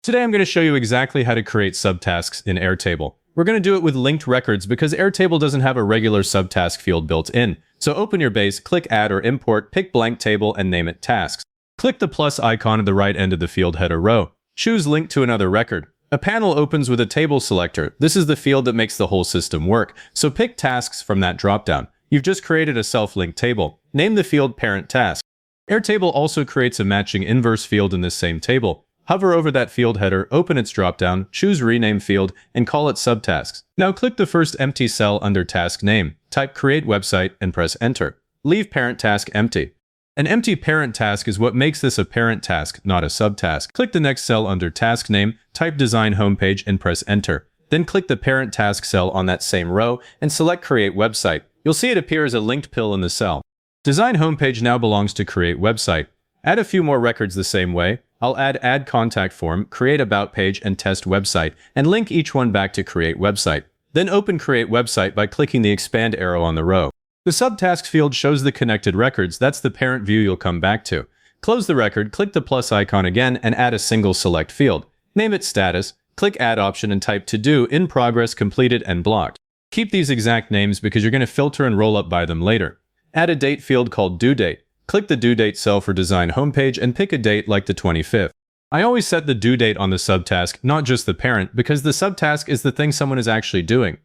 Today I'm going to show you exactly how to create subtasks in Airtable. We're going to do it with linked records because Airtable doesn't have a regular subtask field built in. So open your base, click Add or Import, pick Blank Table, and name it Tasks. Click the plus icon at the right end of the field header row. Choose Link to another record. A panel opens with a table selector. This is the field that makes the whole system work. So pick Tasks from that dropdown. You've just created a self-linked table. Name the field Parent Task. Airtable also creates a matching inverse field in this same table. Hover over that field header, open its dropdown, choose Rename Field, and call it Subtasks. Now click the first empty cell under Task Name, type Create Website, and press Enter. Leave Parent Task empty. An empty parent task is what makes this a parent task, not a subtask. Click the next cell under Task Name, type Design Homepage, and press Enter. Then click the parent task cell on that same row and select Create Website. You'll see it appear as a linked pill in the cell. Design Homepage now belongs to Create Website. Add a few more records the same way. I'll add Contact Form, Create About Page, and Test Website, and link each one back to Create Website. Then open Create Website by clicking the expand arrow on the row. The Subtasks field shows the connected records. That's the parent view you'll come back to. Close the record, click the plus icon again, and add a single select field. Name it Status, click Add option and type To Do, In Progress, Completed, and Blocked. Keep these exact names because you're going to filter and roll up by them later. Add a date field called Due Date. Click the due date cell for Design Homepage and pick a date like the 25th. I always set the due date on the subtask, not just the parent, because the subtask is the thing someone is actually doing.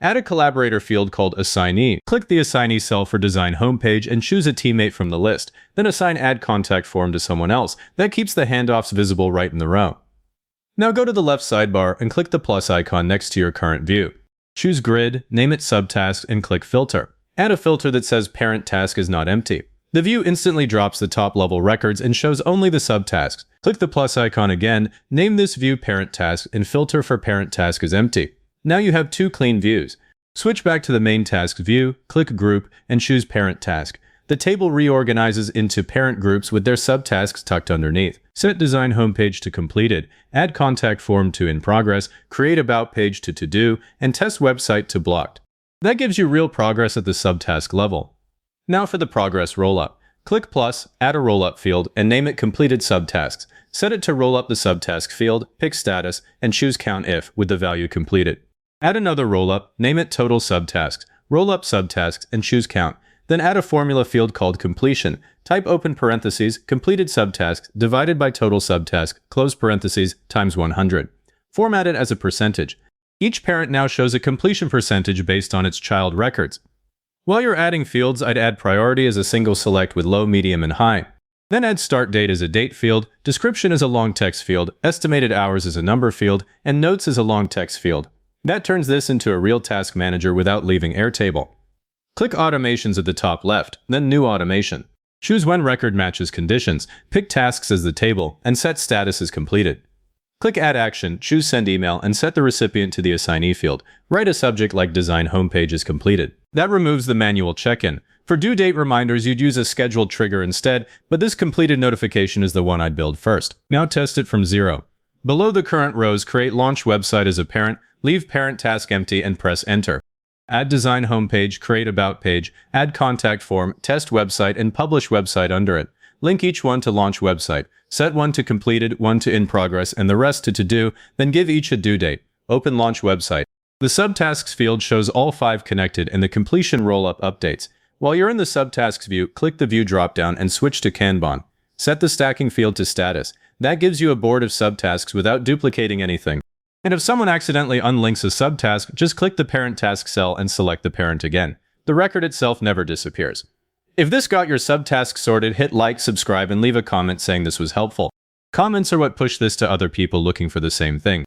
Add a collaborator field called Assignee. Click the Assignee cell for Design Homepage and choose a teammate from the list. Then assign Add Contact Form to someone else. That keeps the handoffs visible right in the row. Now go to the left sidebar and click the plus icon next to your current view. Choose Grid, name it Subtask, and click Filter. Add a filter that says Parent Task is not empty. The view instantly drops the top-level records and shows only the subtasks. Click the plus icon again, name this view Parent Task, and filter for Parent Task is empty. Now you have two clean views. Switch back to the main tasks view, click Group, and choose Parent Task. The table reorganizes into parent groups with their subtasks tucked underneath. Set Design Homepage to Completed, add Contact Form to In Progress, Create About Page to Do, and Test Website to Blocked. That gives you real progress at the subtask level. Now for the progress rollup. Click plus, add a rollup field, and name it Completed Subtasks. Set it to roll up the subtask field, pick Status, and choose Count If with the value completed. Add another rollup, name it Total Subtasks. Roll up subtasks and choose Count. Then add a formula field called Completion. Type open parentheses, completed subtasks, divided by total subtask, close parentheses, times 100. Format it as a percentage. Each parent now shows a completion percentage based on its child records. While you're adding fields, I'd add priority as a single select with low, medium, and high. Then add start date as a date field, description as a long text field, estimated hours as a number field, and notes as a long text field. That turns this into a real task manager without leaving Airtable. Click Automations at the top left, then New Automation. Choose when record matches conditions, pick Tasks as the table, and set Status as completed. Click Add Action, choose Send Email, and set the recipient to the assignee field. Write a subject like Design Homepage is completed. That removes the manual check-in. For due date reminders, you'd use a scheduled trigger instead, but this completed notification is the one I'd build first. Now test it from 0. Below the current rows, create Launch Website as a parent, leave Parent Task empty, and press Enter. Add Design Homepage, Create About Page, add Contact Form, Test Website, and Publish Website under it. Link each one to Launch Website. Set one to Completed, one to In Progress, and the rest to Do, then give each a due date. Open Launch Website. The Subtasks field shows all 5 connected and the completion rollup updates. While you're in the Subtasks view, click the View dropdown and switch to Kanban. Set the stacking field to Status. That gives you a board of subtasks without duplicating anything. And if someone accidentally unlinks a subtask, just click the Parent Task cell and select the parent again. The record itself never disappears. If this got your subtasks sorted, hit like, subscribe, and leave a comment saying this was helpful. Comments are what push this to other people looking for the same thing.